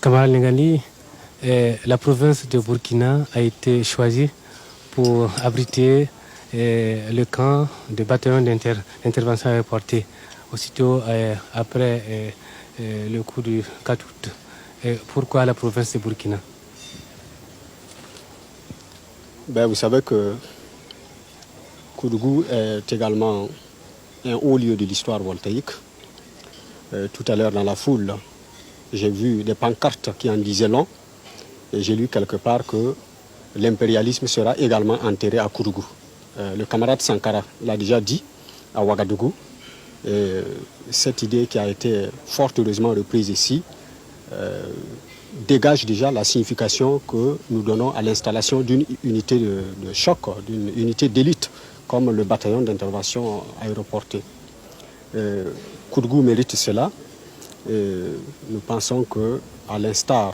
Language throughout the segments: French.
Camarade Ngali, la province de Burkina a été choisie pour abriter le camp de bataillon d'intervention aéroportée aussitôt après le coup du 4 août. Pourquoi la province de Burkina? Vous savez que Koudougou est également un haut lieu de l'histoire voltaïque. Tout à l'heure dans la foule, j'ai vu des pancartes qui en disaient long et j'ai lu quelque part que l'impérialisme sera également enterré à Koudougou. Le camarade Sankara l'a déjà dit à Ouagadougou. Et cette idée qui a été fort heureusement reprise ici dégage déjà la signification que nous donnons à l'installation d'une unité de choc, d'une unité d'élite comme le bataillon d'intervention aéroportée. Koudougou mérite cela. Et nous pensons qu'à l'instar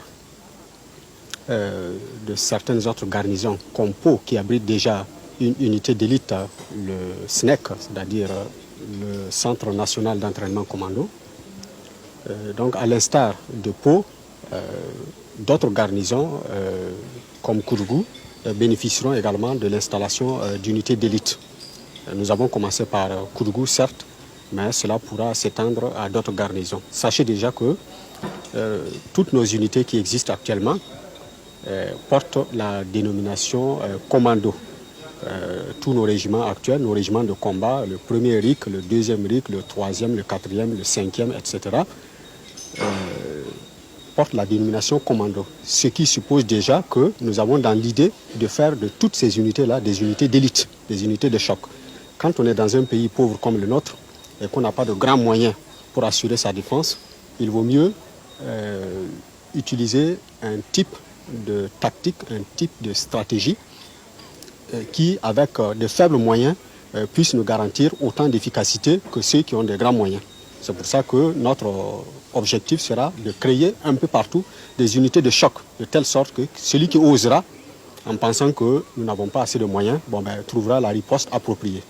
de certaines autres garnisons comme Pau qui abrite déjà une unité d'élite, le SNEC, c'est-à-dire le Centre national d'entraînement commando. Donc à l'instar de Pau, d'autres garnisons comme Koudougou bénéficieront également de l'installation d'unités d'élite. Nous avons commencé par Koudougou, certes, mais cela pourra s'étendre à d'autres garnisons. Sachez déjà que toutes nos unités qui existent actuellement portent la dénomination commando. Tous nos régiments actuels, nos régiments de combat, le premier RIC, le deuxième RIC, le troisième, le quatrième, le cinquième, etc., portent la dénomination commando. Ce qui suppose déjà que nous avons dans l'idée de faire de toutes ces unités-là des unités d'élite, des unités de choc. Quand on est dans un pays pauvre comme le nôtre et qu'on n'a pas de grands moyens pour assurer sa défense, il vaut mieux utiliser un type de tactique, un type de stratégie qui, avec de faibles moyens, puisse nous garantir autant d'efficacité que ceux qui ont de grands moyens. C'est pour ça que notre objectif sera de créer un peu partout des unités de choc, de telle sorte que celui qui osera, en pensant que nous n'avons pas assez de moyens, trouvera la riposte appropriée.